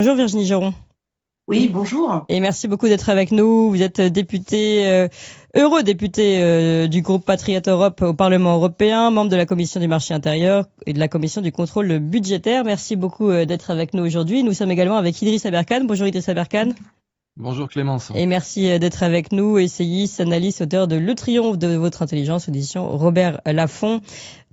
Bonjour Virginie Geron. Oui, bonjour. Et merci beaucoup d'être avec nous. Vous êtes député, eurodéputé du groupe Patriote Europe au Parlement européen, membre de la Commission du marché intérieur et de la Commission du contrôle budgétaire. Merci beaucoup d'être avec nous aujourd'hui. Nous sommes également avec Idriss Aberkane. Bonjour Idriss Aberkane. Bonjour Clémence. Et merci d'être avec nous, essayiste, analyste, auteur de Le Triomphe de votre intelligence, édition Robert Laffont.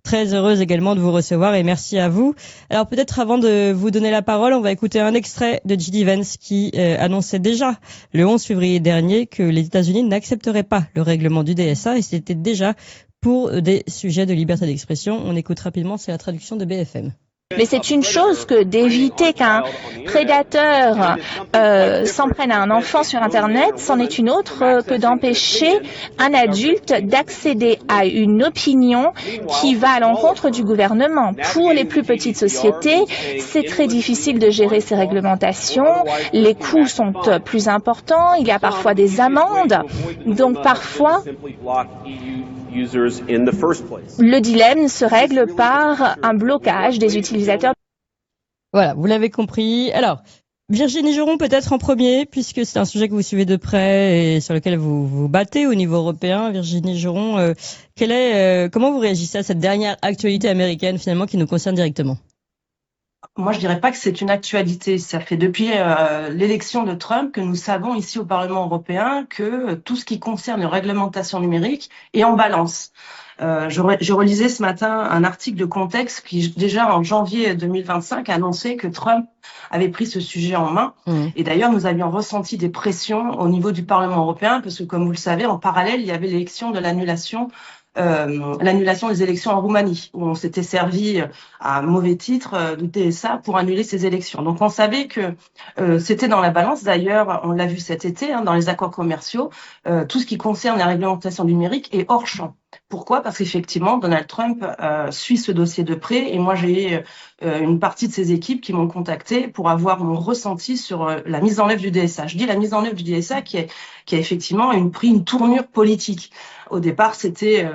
Très heureuse également de vous recevoir et merci à vous. Alors peut-être avant de vous donner la parole, on va écouter un extrait de J.D. Vance qui annonçait déjà le 11 février dernier que les États-Unis n'accepteraient pas le règlement du DSA et c'était déjà pour des sujets de liberté d'expression. On écoute rapidement, c'est la traduction de BFM. Mais c'est une chose que d'éviter qu'un prédateur s'en prenne à un enfant sur Internet, c'en est une autre que d'empêcher un adulte d'accéder à une opinion qui va à l'encontre du gouvernement. Pour les plus petites sociétés, c'est très difficile de gérer ces réglementations. Les coûts sont plus importants, il y a parfois des amendes. Donc parfois, le dilemme se règle par un blocage des utilisateurs. Voilà, vous l'avez compris. Alors, Virginie Geron peut-être en premier, puisque c'est un sujet que vous suivez de près et sur lequel vous vous battez au niveau européen. Virginie Geron, comment vous réagissez à cette dernière actualité américaine finalement qui nous concerne directement ? Moi, je dirais pas que c'est une actualité. Ça fait depuis l'élection de Trump que nous savons ici au Parlement européen que tout ce qui concerne la réglementation numérique est en balance. Je relisais ce matin un article de Contexte qui, déjà en janvier 2025, annonçait que Trump avait pris ce sujet en main. Et d'ailleurs, nous avions ressenti des pressions au niveau du Parlement européen parce que, comme vous le savez, en parallèle, il y avait l'élection de l'annulation des élections en Roumanie, où on s'était servi à mauvais titre du DSA pour annuler ces élections. Donc on savait que c'était dans la balance. D'ailleurs, on l'a vu cet été dans les accords commerciaux, tout ce qui concerne la réglementation numérique est hors champ. Pourquoi ? Parce qu'effectivement, Donald Trump suit ce dossier de près et moi j'ai une partie de ses équipes qui m'ont contacté pour avoir mon ressenti sur la mise en œuvre du DSA. Je dis la mise en œuvre du DSA qui a effectivement pris une tournure politique. Au départ, c'était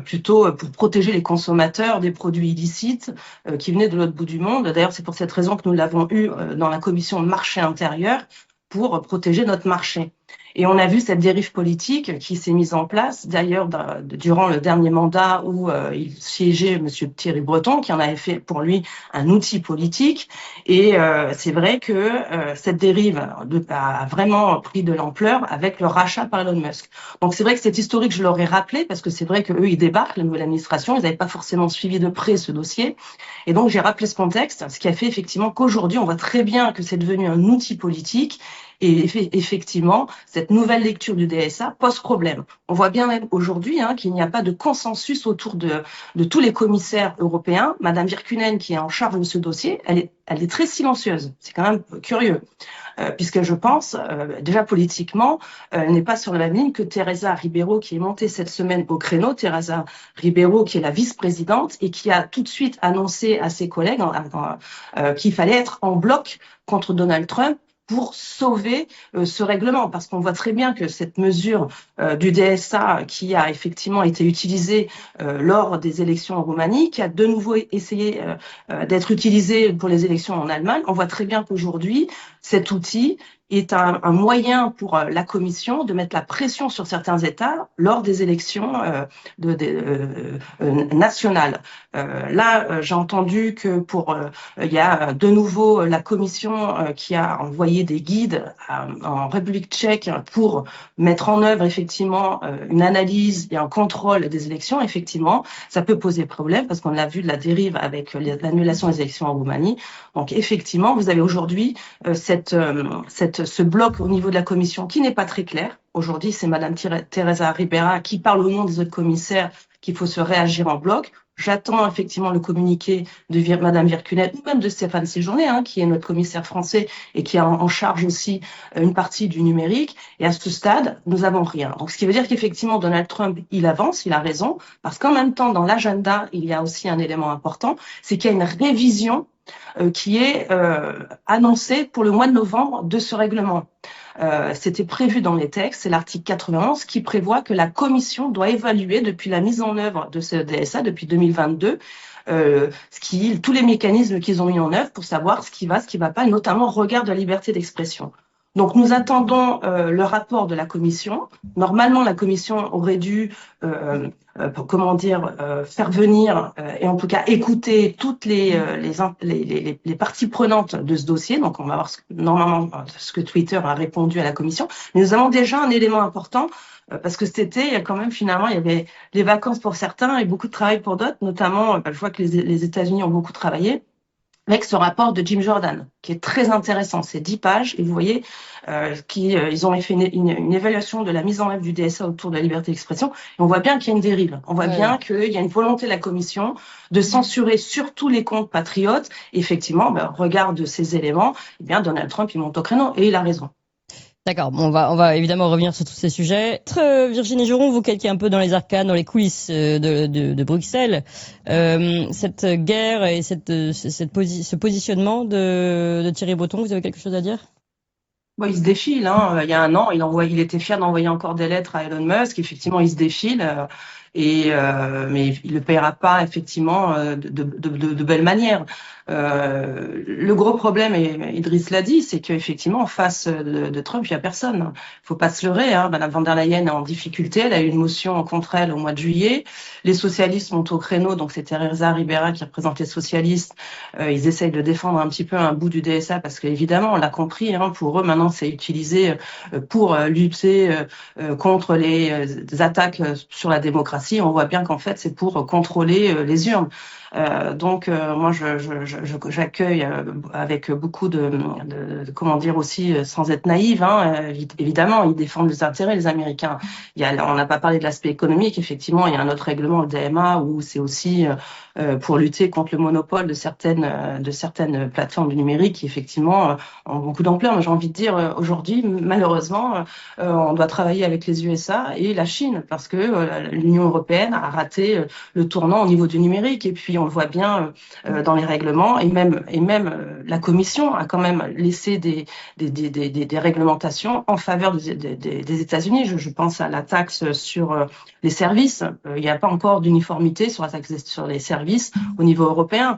plutôt pour protéger les consommateurs des produits illicites qui venaient de l'autre bout du monde. D'ailleurs, c'est pour cette raison que nous l'avons eu dans la commission de marché intérieur pour protéger notre marché. Et on a vu cette dérive politique qui s'est mise en place, d'ailleurs, durant le dernier mandat où il siégeait M. Thierry Breton, qui en avait fait pour lui un outil politique. Et c'est vrai que cette dérive a vraiment pris de l'ampleur avec le rachat par Elon Musk. Donc c'est vrai que c'est historique, je leur ai rappelé, parce que c'est vrai qu'eux, ils débarquent, la nouvelle administration, ils n'avaient pas forcément suivi de près ce dossier. Et donc j'ai rappelé ce contexte, ce qui a fait effectivement qu'aujourd'hui, on voit très bien que c'est devenu un outil politique. Et effectivement, cette nouvelle lecture du DSA pose problème. On voit bien même aujourd'hui qu'il n'y a pas de consensus autour de tous les commissaires européens. Madame Virkkunen, qui est en charge de ce dossier, elle est très silencieuse. C'est quand même curieux, puisque je pense, déjà politiquement, elle n'est pas sur la même ligne que Teresa Ribeiro, qui est montée cette semaine au créneau. Teresa Ribeiro, qui est la vice-présidente et qui a tout de suite annoncé à ses collègues qu'il fallait être en bloc contre Donald Trump pour sauver ce règlement, parce qu'on voit très bien que cette mesure du DSA qui a effectivement été utilisée lors des élections en Roumanie, qui a de nouveau essayé d'être utilisée pour les élections en Allemagne, on voit très bien qu'aujourd'hui, cet outil est un moyen pour la Commission de mettre la pression sur certains États lors des élections nationales. Là, j'ai entendu que il y a de nouveau la Commission qui a envoyé des guides en République tchèque pour mettre en œuvre effectivement une analyse et un contrôle des élections. Effectivement, ça peut poser problème parce qu'on l'a vu de la dérive avec l'annulation des élections en Roumanie. Donc effectivement, vous avez aujourd'hui ce bloc au niveau de la Commission qui n'est pas très clair. Aujourd'hui, c'est Madame Teresa Ribera qui parle au nom des autres commissaires qu'il faut se réagir en bloc. J'attends effectivement le communiqué de Madame Virkkunen ou même de Stéphane Séjourné, qui est notre commissaire français et qui a en charge aussi une partie du numérique. Et à ce stade, nous n'avons rien. Donc, ce qui veut dire qu'effectivement, Donald Trump, il avance, il a raison, parce qu'en même temps, dans l'agenda, il y a aussi un élément important, c'est qu'il y a une révision qui est annoncée pour le mois de novembre de ce règlement. C'était prévu dans les textes, c'est l'article 91 qui prévoit que la Commission doit évaluer depuis la mise en œuvre de ce DSA, depuis 2022, tous les mécanismes qu'ils ont mis en œuvre pour savoir ce qui va pas, et notamment au regard de la liberté d'expression. Donc nous attendons le rapport de la commission. Normalement, la commission aurait dû, faire venir et en tout cas écouter toutes les parties prenantes de ce dossier. Donc on va voir normalement ce que Twitter a répondu à la commission. Mais nous avons déjà un élément important parce que cet été, il y a quand même finalement, il y avait les vacances pour certains et beaucoup de travail pour d'autres. Notamment, je vois que les États-Unis ont beaucoup travaillé avec ce rapport de Jim Jordan, qui est très intéressant. C'est 10 pages, et vous voyez ils ont fait une évaluation de la mise en œuvre du DSA autour de la liberté d'expression, et on voit bien qu'il y a une dérive. On voit bien qu'il y a une volonté de la Commission de censurer surtout les comptes patriotes. Et effectivement, au regard de ces éléments, eh bien, Donald Trump, il monte au créneau, et il a raison. D'accord, bon, on va évidemment revenir sur tous ces sujets. Virginie Juron, vous qui êtes un peu dans les arcanes, dans les coulisses de Bruxelles, cette guerre et ce positionnement de Thierry Breton, vous avez quelque chose à dire? Bon, il se défile, hein. Il y a un an, il était fier d'envoyer encore des lettres à Elon Musk. Effectivement, il se défile, mais il le paiera pas effectivement de belle manière. Le gros problème, et Idriss l'a dit, c'est qu'effectivement, en face de Trump, il y a personne. Faut pas se leurrer, hein. Madame von der Leyen est en difficulté. Elle a eu une motion contre elle au mois de juillet. Les socialistes montent au créneau, donc c'est Teresa Ribera qui représente les socialistes. Ils essayent de défendre un petit peu un bout du DSA parce qu'évidemment, on l'a compris, hein, pour eux, maintenant, c'est utilisé pour lutter contre les attaques sur la démocratie. On voit bien qu'en fait, c'est pour contrôler les urnes. Moi, j'accueille avec beaucoup comment dire aussi, sans être naïve, hein, évidemment, ils défendent les intérêts, les Américains. On n'a pas parlé de l'aspect économique, effectivement, il y a un autre règlement, le DMA, où c'est aussi pour lutter contre le monopole de certaines plateformes du numérique qui, effectivement, ont beaucoup d'ampleur. Mais j'ai envie de dire, aujourd'hui, malheureusement, on doit travailler avec les USA et la Chine, parce que l'Union européenne a raté le tournant au niveau du numérique. Et puis, on le voit bien dans les règlements, et même la Commission a quand même laissé des réglementations en faveur des États-Unis. Je pense à la taxe sur les services. Il n'y a pas encore d'uniformité sur la taxe sur les services au niveau européen.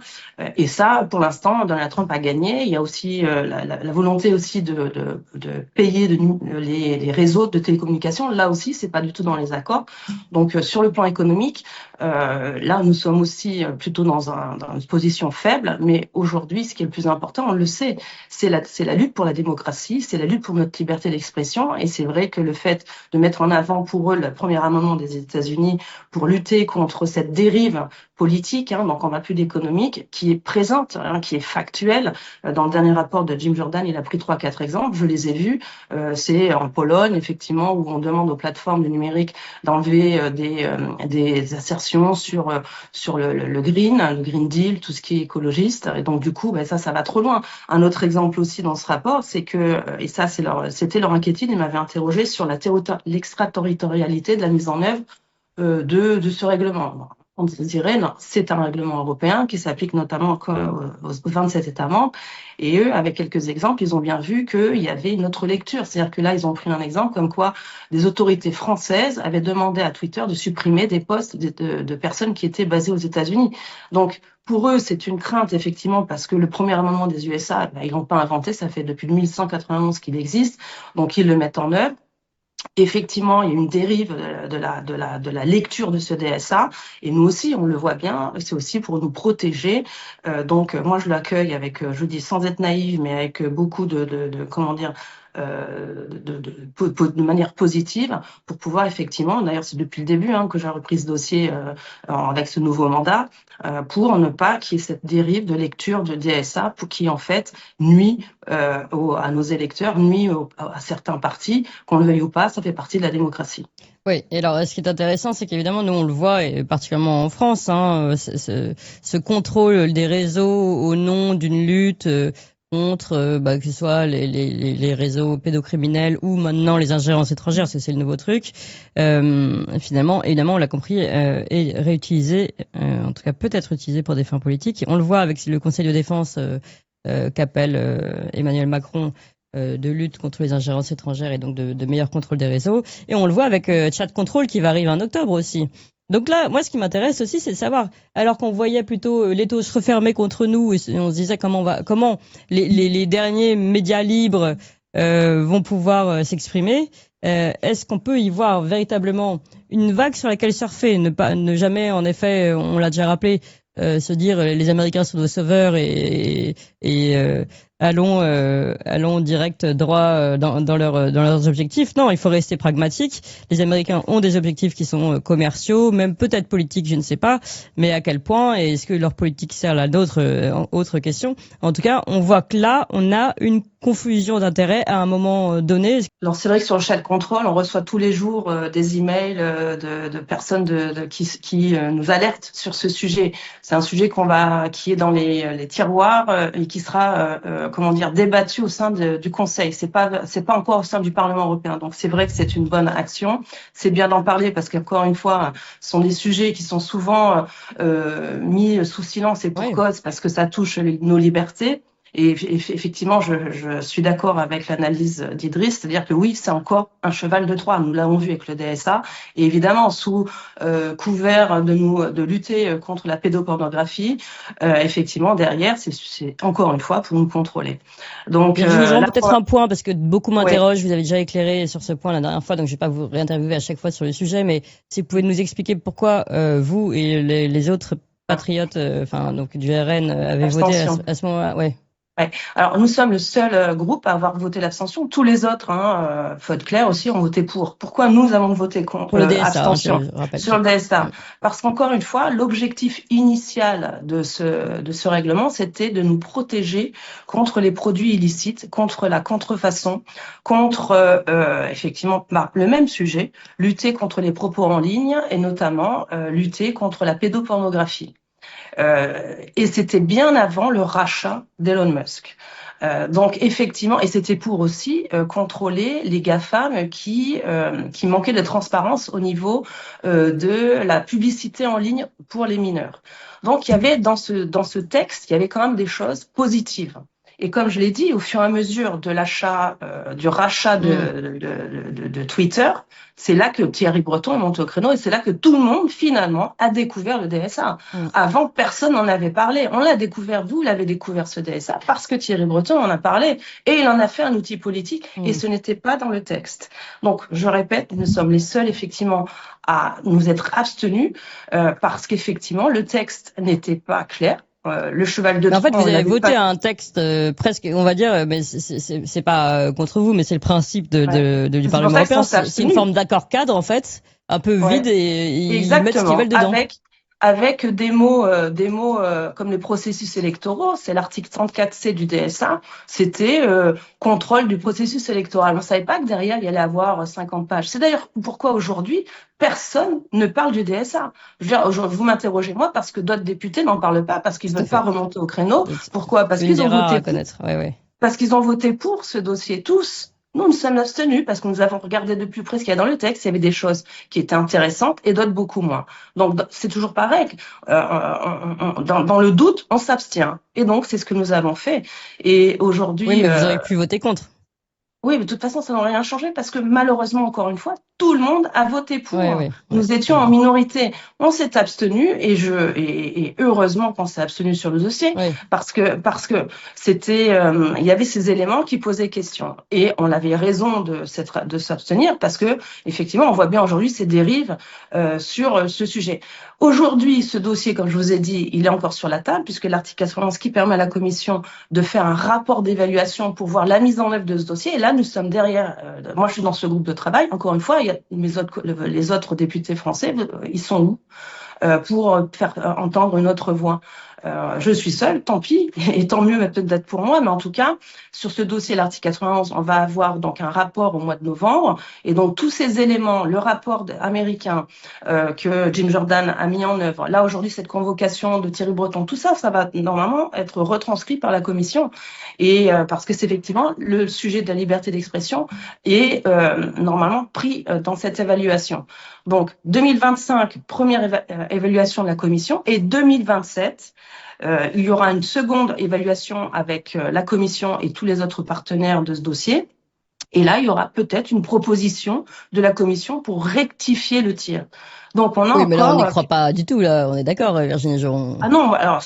Et ça, pour l'instant, Donald Trump a gagné. Il y a aussi la volonté aussi de payer les réseaux de télécommunications. Là aussi, c'est pas du tout dans les accords. Donc, sur le plan économique, là, nous sommes aussi plutôt dans une position faible. Mais aujourd'hui, ce qui est le plus important, on le sait, c'est la lutte pour la démocratie, c'est la lutte pour notre liberté d'expression. Et c'est vrai que le fait de mettre en avant pour eux le premier amendement des États-Unis pour lutter contre cette dérive politique, hein, donc on n'a plus d'économique, qui est présente, hein, qui est factuelle. Dans le dernier rapport de Jim Jordan, il a pris 3-4 exemples, je les ai vus. C'est en Pologne, effectivement, où on demande aux plateformes du numérique d'enlever des assertions sur le Green Deal, tout ce qui est écologiste. Et donc du coup, ça va trop loin. Un autre exemple aussi dans ce rapport, c'est que, et ça c'était leur inquiétude, ils m'avaient interrogé sur l'extraterritorialité de la mise en œuvre de ce règlement. On dirait, non, c'est un règlement européen qui s'applique notamment aux 27 États membres. Et eux, avec quelques exemples, ils ont bien vu qu'il y avait une autre lecture. C'est-à-dire que là, ils ont pris un exemple comme quoi des autorités françaises avaient demandé à Twitter de supprimer des posts de personnes qui étaient basées aux États-Unis. Donc, pour eux, c'est une crainte, effectivement, parce que le premier amendement des USA, ils l'ont pas inventé, ça fait depuis 1191 qu'il existe. Donc, ils le mettent en œuvre. Effectivement, il y a une dérive de la lecture de ce DSA, et nous aussi, on le voit bien, c'est aussi pour nous protéger. Donc, moi, je l'accueille avec, je dis sans être naïve, mais avec beaucoup comment dire, de manière positive, pour pouvoir effectivement, d'ailleurs c'est depuis le début que j'ai repris ce dossier avec ce nouveau mandat, pour ne pas qu'il y ait cette dérive de lecture de DSA qui en fait nuit à nos électeurs, nuit à certains partis, qu'on le veuille ou pas, ça fait partie de la démocratie. Oui, et alors ce qui est intéressant, c'est qu'évidemment, nous on le voit, et particulièrement en France, ce contrôle des réseaux au nom d'une lutte contre que ce soit les réseaux pédocriminels ou maintenant les ingérences étrangères, c'est le nouveau truc. Finalement, évidemment, on l'a compris, est réutilisé, en tout cas peut être utilisé pour des fins politiques. On le voit avec le Conseil de défense qu'appelle Emmanuel Macron, de lutte contre les ingérences étrangères et donc de meilleur contrôle des réseaux. Et on le voit avec Chat Control qui va arriver en octobre aussi. Donc là, moi, ce qui m'intéresse aussi, c'est de savoir, alors qu'on voyait plutôt l'étau se refermer contre nous, et on se disait comment les derniers médias libres vont pouvoir s'exprimer. Est-ce qu'on peut y voir véritablement une vague sur laquelle surfer, ne jamais, en effet, on l'a déjà rappelé, se dire les Américains sont nos sauveurs et allons direct droit dans leurs objectifs. Non, il faut rester pragmatique. Les Américains ont des objectifs qui sont commerciaux, même peut-être politiques, je ne sais pas, mais à quel point et est-ce que leur politique sert à d'autres autre question. En tout cas, on voit que là, on a une confusion d'intérêts à un moment donné. Alors c'est vrai que sur le chat contrôle, on reçoit tous les jours des emails de personnes qui nous alertent sur ce sujet. C'est un sujet qui est dans les tiroirs et qui sera débattu au sein du Conseil. C'est pas encore au sein du Parlement européen. Donc c'est vrai que c'est une bonne action. C'est bien d'en parler parce qu'encore une fois, ce sont des sujets qui sont souvent mis sous silence et pour cause parce que ça touche nos libertés. Et effectivement, je suis d'accord avec l'analyse d'Idriss, c'est-à-dire que oui, c'est encore un cheval de Troie. Nous l'avons vu avec le DSA. Et évidemment, sous couvert de lutter contre la pédopornographie, effectivement, derrière, c'est encore une fois pour nous contrôler. Donc, peut-être un point, parce que beaucoup m'interrogent, vous avez déjà éclairé sur ce point la dernière fois, donc je vais pas vous réinterviewer à chaque fois sur le sujet, mais si vous pouvez nous expliquer pourquoi vous et les autres patriotes, donc du RN, avez voté à ce moment-là. Ouais. Ouais. Alors nous sommes le seul groupe à avoir voté l'abstention. Tous les autres, faut être clair aussi, ont voté pour. Pourquoi nous avons voté contre le DSA, abstention sur le DSA? Parce qu'encore une fois, l'objectif initial de ce règlement, c'était de nous protéger contre les produits illicites, contre la contrefaçon, contre effectivement le même sujet, lutter contre les propos en ligne et notamment lutter contre la pédopornographie. Et c'était bien avant le rachat d'Elon Musk. Donc effectivement, et c'était pour aussi contrôler les GAFAM qui manquaient de transparence au niveau de la publicité en ligne pour les mineurs. Donc il y avait dans ce texte, il y avait quand même des choses positives. Et comme je l'ai dit, au fur et à mesure de du rachat de Twitter, c'est là que Thierry Breton est monté au créneau et c'est là que tout le monde, finalement, a découvert le DSA. Avant, personne n'en avait parlé. On l'a découvert, vous l'avez découvert ce DSA parce que Thierry Breton en a parlé et il en a fait un outil politique et ce n'était pas dans le texte. Donc, je répète, nous sommes les seuls, effectivement, à nous être abstenus parce qu'effectivement, le texte n'était pas clair. Le cheval de Troie. En fait, vous avez voté un texte presque, on va dire, mais c'est pas contre vous, mais c'est le principe du Parlement européen. C'est une forme d'accord cadre, en fait, un peu vide et ils mettent ce qu'ils veulent dedans. Avec des mots comme les processus électoraux, c'est l'article 34C du DSA, c'était contrôle du processus électoral. On ne savait pas que derrière, il y allait avoir 50 pages. C'est d'ailleurs pourquoi aujourd'hui, personne ne parle du DSA. Je veux dire, vous m'interrogez moi parce que d'autres députés n'en parlent pas, parce qu'ils ne veulent pas remonter au créneau. Pourquoi? Parce qu'ils ont voté parce qu'ils ont voté pour ce dossier, tous. Nous sommes abstenus parce que nous avons regardé de plus près ce qu'il y a dans le texte. Il y avait des choses qui étaient intéressantes et d'autres beaucoup moins. Donc, c'est toujours pareil. Dans le doute, on s'abstient. Et donc, c'est ce que nous avons fait. Et aujourd'hui... Oui, mais vous auriez pu voter contre. Oui, mais de toute façon, ça n'a rien changé parce que malheureusement, encore une fois, tout le monde a voté pour. Nous étions en minorité. On s'est abstenu et heureusement qu'on s'est abstenu sur le dossier parce que c'était, il y avait ces éléments qui posaient question et on avait raison de s'abstenir parce que effectivement, on voit bien aujourd'hui ces dérives sur ce sujet. Aujourd'hui, ce dossier, comme je vous ai dit, il est encore sur la table puisque l'article 91 qui permet à la Commission de faire un rapport d'évaluation pour voir la mise en œuvre de ce dossier. Et là, nous sommes derrière. Moi, je suis dans ce groupe de travail. Encore une fois, il y a les autres députés français. Ils sont où pour faire entendre une autre voix? Je suis seule, tant pis, et tant mieux peut-être pour moi, mais en tout cas, sur ce dossier, l'article 91, on va avoir donc un rapport au mois de novembre, et donc tous ces éléments, le rapport américain que Jim Jordan a mis en œuvre, là aujourd'hui cette convocation de Thierry Breton, tout ça, ça va normalement être retranscrit par la Commission, et parce que c'est effectivement le sujet de la liberté d'expression est normalement pris dans cette évaluation. Donc 2025, première évaluation de la Commission, et 2027, il y aura une seconde évaluation avec la Commission et tous les autres partenaires de ce dossier. Et là, il y aura peut-être une proposition de la Commission pour rectifier le tir. Donc, on a oui, mais là, on n'y encore... croit pas du tout, là. On est d'accord, Virginie Geron. Ah non, alors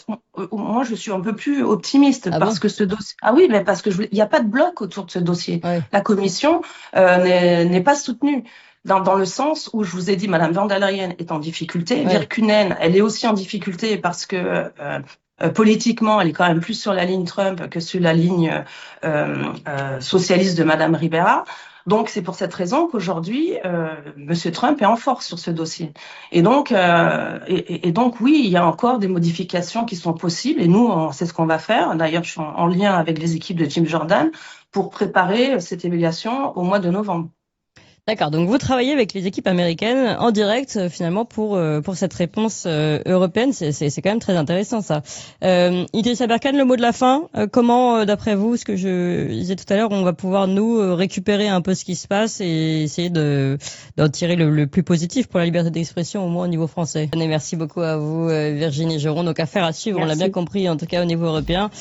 moi je suis un peu plus optimiste parce que ce dossier. Ah oui, mais parce que il n'y a pas de bloc autour de ce dossier. Ouais. La Commission n'est pas soutenue. Dans le sens où je vous ai dit, Madame van der Leyen est en difficulté, Ouais. Virkkunen, elle est aussi en difficulté parce que politiquement, elle est quand même plus sur la ligne Trump que sur la ligne socialiste de Madame Ribera. Donc c'est pour cette raison qu'aujourd'hui, Monsieur Trump est en force sur ce dossier. Et donc oui, il y a encore des modifications qui sont possibles. Et nous, c'est ce qu'on va faire. D'ailleurs, je suis en lien avec les équipes de Jim Jordan pour préparer cette évaluation au mois de novembre. D'accord, donc vous travaillez avec les équipes américaines en direct finalement pour cette réponse européenne, c'est quand même très intéressant ça. Idrissa Berkane, le mot de la fin, comment d'après vous, ce que je disais tout à l'heure, on va pouvoir nous récupérer un peu ce qui se passe et essayer d'en tirer le plus positif pour la liberté d'expression au moins au niveau français. Et merci beaucoup à vous Virginie Geron, donc affaire à suivre, Merci. On l'a bien compris en tout cas au niveau européen.